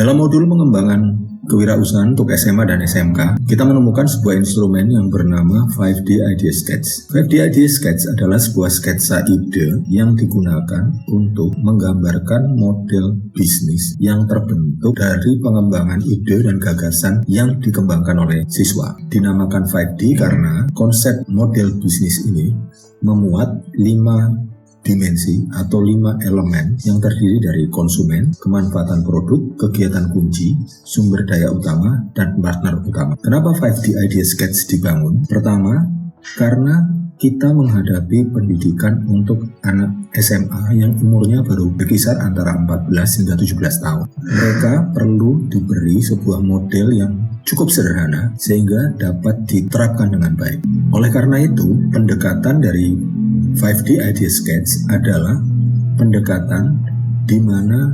Dalam modul pengembangan kewirausahaan untuk SMA dan SMK, kita menemukan sebuah instrumen yang bernama 5D Idea Sketch. 5D Idea Sketch adalah sebuah sketsa ide yang digunakan untuk menggambarkan model bisnis yang terbentuk dari pengembangan ide dan gagasan yang dikembangkan oleh siswa. Dinamakan 5D karena konsep model bisnis ini memuat 5 dimensi atau 5 elemen yang terdiri dari konsumen, kemanfaatan produk, kegiatan kunci, sumber daya utama, dan partner utama. Kenapa 5D Idea Sketch dibangun? Pertama, karena kita menghadapi pendidikan untuk anak SMA yang umurnya baru berkisar antara 14 hingga 17 tahun. Mereka perlu diberi sebuah model yang cukup sederhana sehingga dapat diterapkan dengan baik. Oleh karena itu, pendekatan dari 5D Idea Sketch adalah pendekatan di mana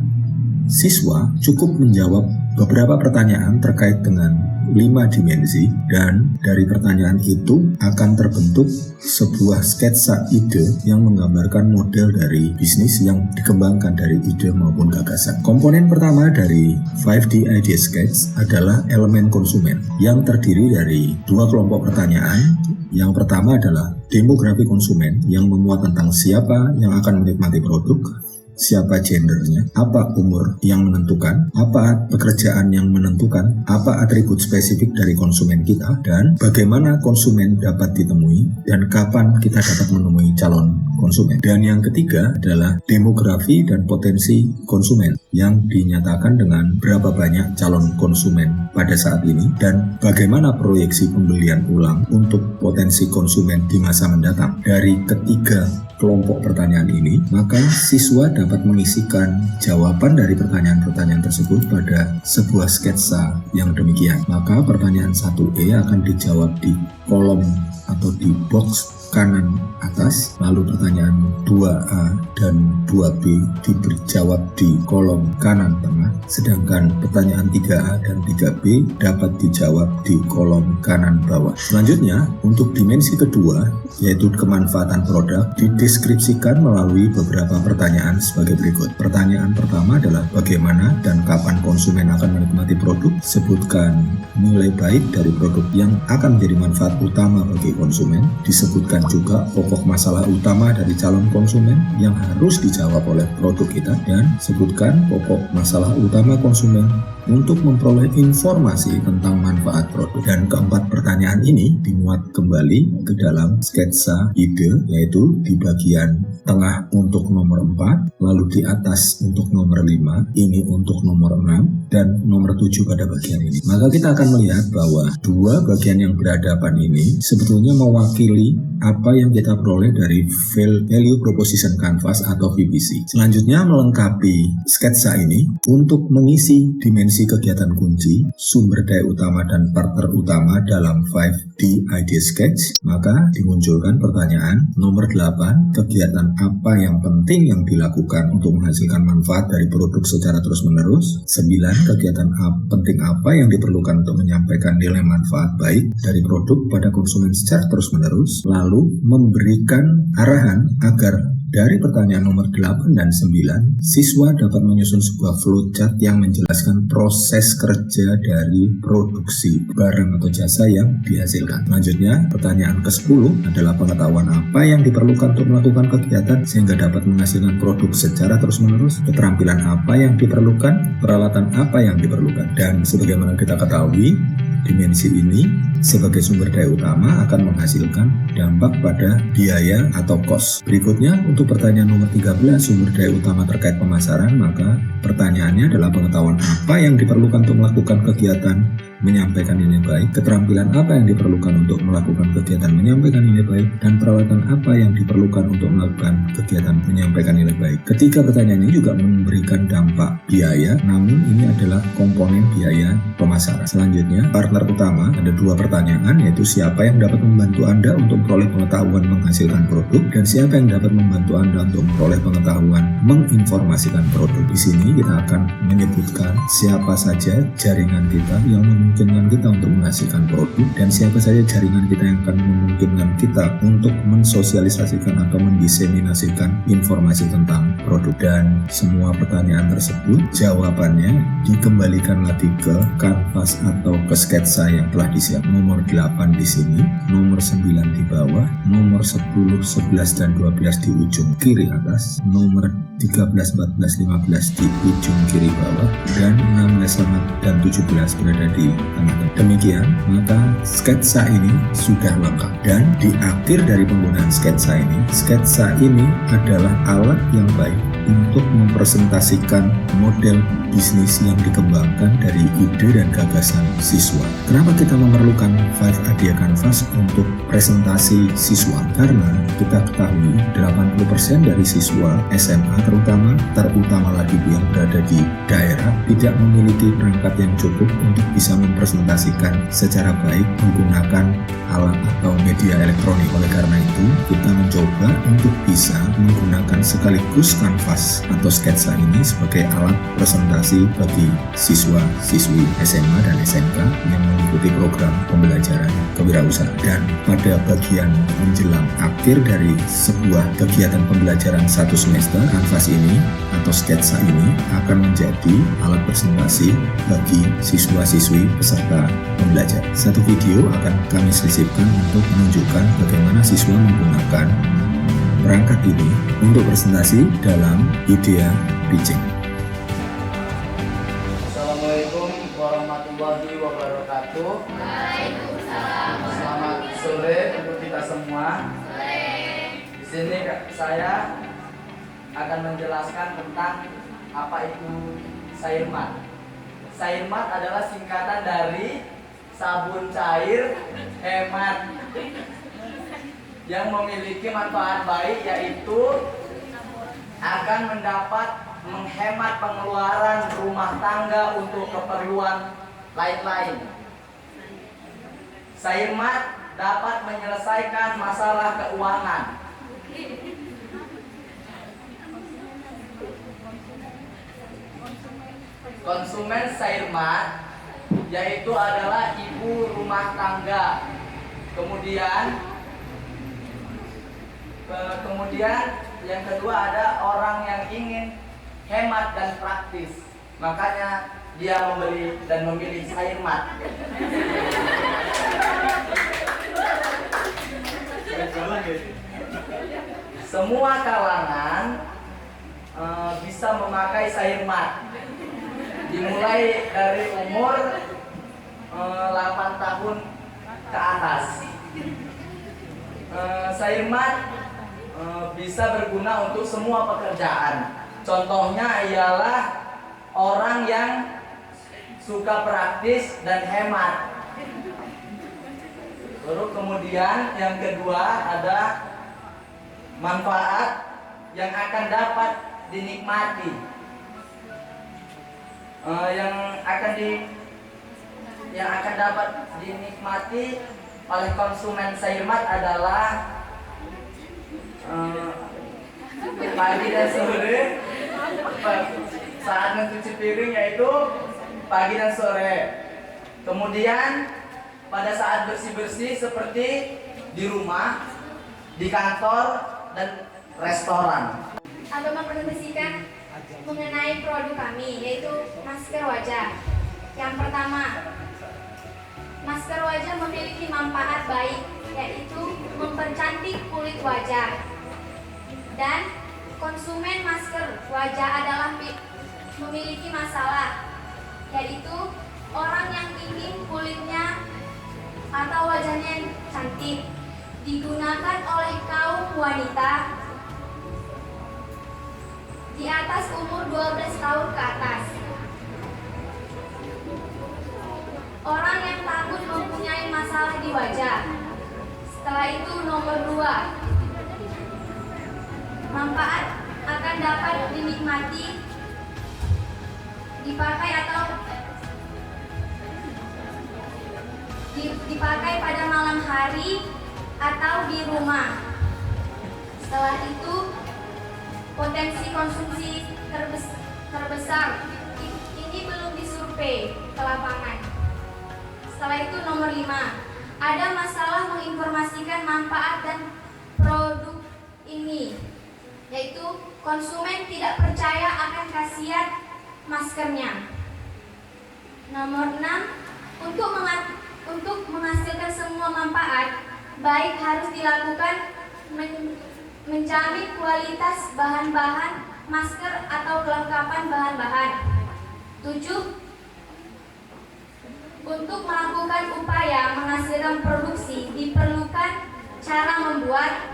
siswa cukup menjawab beberapa pertanyaan terkait dengan 5 dimensi, dan dari pertanyaan itu akan terbentuk sebuah sketsa ide yang menggambarkan model dari bisnis yang dikembangkan dari ide maupun gagasan. Komponen pertama dari 5D Idea Sketch adalah elemen konsumen yang terdiri dari 2 kelompok pertanyaan. Yang pertama adalah demografi konsumen yang memuat tentang siapa yang akan menikmati produk, siapa gendernya, apa umur yang menentukan, apa pekerjaan yang menentukan, apa atribut spesifik dari konsumen kita, dan bagaimana konsumen dapat ditemui, dan kapan kita dapat menemui calon konsumen. Dan yang ketiga adalah demografi dan potensi konsumen yang dinyatakan dengan berapa banyak calon konsumen pada saat ini, dan bagaimana proyeksi pembelian ulang untuk potensi konsumen di masa mendatang. Dari ketiga kelompok pertanyaan ini, maka siswa dapat mengisikan jawaban dari pertanyaan-pertanyaan tersebut pada sebuah sketsa yang demikian. Maka pertanyaan 1E akan dijawab di kolom atau di box kanan atas, lalu pertanyaan 2A dan 2B dijawab di kolom kanan tengah, sedangkan pertanyaan 3A dan 3B dapat dijawab di kolom kanan bawah. Selanjutnya, untuk dimensi kedua, yaitu kemanfaatan produk, dideskripsikan melalui beberapa pertanyaan sebagai berikut. Pertanyaan pertama adalah bagaimana dan kapan konsumen akan menikmati produk. Sebutkan nilai baik dari produk yang akan menjadi manfaat utama bagi konsumen. Disebutkan juga pokok masalah utama dari calon konsumen yang harus dijawab oleh produk kita, dan sebutkan pokok masalah utama konsumen untuk memperoleh informasi tentang manfaat produk. Dan keempat pertanyaan ini dimuat kembali ke dalam sketsa ide, yaitu di bagian tengah untuk nomor 4, lalu di atas untuk nomor 5, ini untuk nomor 6, dan nomor 7 pada bagian ini. Maka kita akan melihat bahwa dua bagian yang berhadapan ini sebetulnya mewakili apa yang kita peroleh dari Value Proposition Canvas atau VPC. Selanjutnya, melengkapi sketsa ini untuk mengisi dimensi kegiatan kunci, sumber daya utama dan partner utama dalam 5D Idea Sketch, maka dimunculkan pertanyaan nomor 8, kegiatan apa yang penting yang dilakukan untuk menghasilkan manfaat dari produk secara terus-menerus. 9, kegiatan penting apa yang diperlukan untuk menyampaikan nilai manfaat baik dari produk pada konsumen secara terus-menerus. Lalu memberikan arahan agar dari pertanyaan nomor 8 dan 9, siswa dapat menyusun sebuah flowchart yang menjelaskan proses kerja dari produksi barang atau jasa yang dihasilkan. Selanjutnya, pertanyaan ke-10 adalah pengetahuan apa yang diperlukan untuk melakukan kegiatan sehingga dapat menghasilkan produk secara terus-menerus, keterampilan apa yang diperlukan, peralatan apa yang diperlukan. Dan sebagaimana kita ketahui, dimensi ini sebagai sumber daya utama akan menghasilkan dampak pada biaya atau cost. Berikutnya, untuk pertanyaan nomor 13, sumber daya utama terkait pemasaran, maka pertanyaannya adalah pengetahuan apa yang diperlukan untuk melakukan kegiatan menyampaikan nilai baik, keterampilan apa yang diperlukan untuk melakukan kegiatan menyampaikan nilai baik, dan peralatan apa yang diperlukan untuk melakukan kegiatan menyampaikan nilai baik. Ketiga pertanyaan ini juga memberikan dampak biaya, namun ini adalah komponen biaya pemasaran. Selanjutnya, partner utama, ada 2 pertanyaan, yaitu siapa yang dapat membantu Anda untuk memperoleh pengetahuan menghasilkan produk, dan siapa yang dapat membantu Anda untuk memperoleh pengetahuan menginformasikan produk. Di sini kita akan menyebutkan siapa saja jaringan kita yang memungkinkan kita untuk menghasilkan produk, dan siapa saja jaringan kita yang akan memungkinkan kita untuk mensosialisasikan atau mendiseminasikan informasi tentang produk. Dan semua pertanyaan tersebut jawabannya dikembalikan lagi ke kanvas atau ke sketsa yang telah disiapkan. Nomor 8 di sini, nomor 9 di bawah, nomor 10, 11 dan 12 di ujung kiri atas, nomor 13, 14, 15 di ujung kiri bawah, dan 16 dan 17 berada di tengah. Demikian, maka sketsa ini sudah lengkap. Dan di akhir dari penggunaan sketsa ini adalah alat yang baik untuk mempresentasikan model bisnis yang dikembangkan dari ide dan gagasan siswa. Kenapa kita memerlukan 5 Idea Canvas untuk presentasi siswa? Karena kita ketahui 80% dari siswa SMA terutama lagi yang berada di daerah tidak memiliki perangkat yang cukup untuk bisa mempresentasikan secara baik menggunakan alat atau media elektronik. Oleh karena itu, kita mencoba untuk bisa menggunakan sekaligus kanvas atau sketsa ini sebagai alat presentasi bagi siswa-siswi SMA dan SMK yang mengikuti program pembelajaran kewirausahaan. Dan pada bagian menjelang akhir dari sebuah kegiatan pembelajaran 1 semester, kanvas ini atau sketsa ini akan menjadi alat presentasi bagi siswa-siswi peserta pembelajar. Satu video akan kami sisipkan untuk menunjukkan bagaimana siswa menggunakan perangkat ini untuk presentasi dalam idea pitching. Assalamualaikum warahmatullahi wabarakatuh. Waalaikumsalam. Selamat sore untuk kita semua. Di sini saya akan menjelaskan tentang apa itu Sairmat. Sairmat adalah singkatan dari sabun cair hemat yang memiliki manfaat baik, yaitu akan mendapat menghemat pengeluaran rumah tangga untuk keperluan lain-lain. Sairmat dapat menyelesaikan masalah keuangan. Konsumen Sairmat yaitu adalah ibu rumah tangga. Kemudian yang kedua ada orang yang ingin hemat dan praktis. Makanya dia membeli dan memilih Sairmat. Semua kalangan bisa memakai Sairmat, dimulai dari umur 8 tahun ke atas. Sairmat bisa berguna untuk semua pekerjaan. Contohnya ialah orang yang suka praktis dan hemat. Lalu kemudian yang kedua ada manfaat yang akan dapat dinikmati. Yang akan dapat dinikmati oleh konsumen Sairmat adalah pagi dan sore, saat mencuci piring yaitu pagi dan sore. Kemudian pada saat bersih-bersih seperti di rumah, di kantor dan restoran. Akan mempresentasikan mengenai produk kami, yaitu masker wajah. Yang pertama, masker wajah memiliki manfaat baik, yaitu mempercantik kulit wajah. Dan konsumen masker wajah adalah memiliki masalah, yaitu orang yang ingin kulitnya atau wajahnya cantik. Digunakan oleh kaum wanita di atas umur 12 tahun ke atas. Orang yang takut mempunyai masalah di wajah. Setelah itu nomor 2, manfaat akan dapat dinikmati, dipakai pada malam hari atau di rumah. Setelah itu potensi konsumsi terbesar ini belum disurvei ke lapangan. Setelah itu nomor 5, ada masalah menginformasikan manfaat dan produk ini, yaitu konsumen tidak percaya akan khasiat maskernya. Nomor 6, untuk menghasilkan semua manfaat, baik harus dilakukan menjamin kualitas bahan-bahan masker atau kelengkapan bahan-bahan. 7, untuk melakukan upaya menghasilkan produksi diperlukan cara membuat,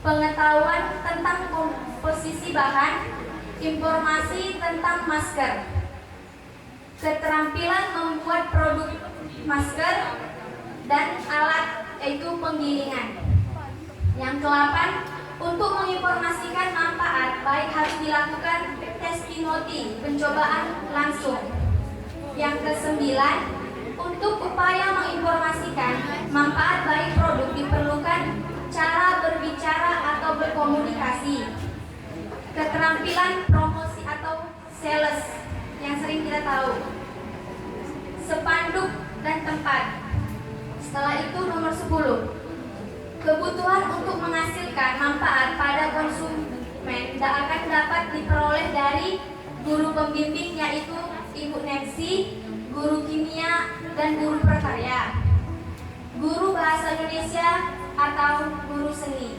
pengetahuan tentang komposisi bahan, informasi tentang masker, keterampilan membuat produk masker, dan alat yaitu penggilingan. Yang ke-8, untuk menginformasikan manfaat baik harus dilakukan testimoni, pencobaan langsung. Yang ke-9, untuk upaya menginformasikan manfaat baik produk diperlukan cara berbicara atau berkomunikasi, keterampilan promosi atau sales yang sering kita tahu, spanduk dan tempat. Setelah itu nomor 10, kebutuhan untuk menghasilkan manfaat pada konsumen akan dapat diperoleh dari guru pembimbing, yaitu Ibu Nancy, guru kimia, dan guru prakarya, guru bahasa Indonesia atau guru seni.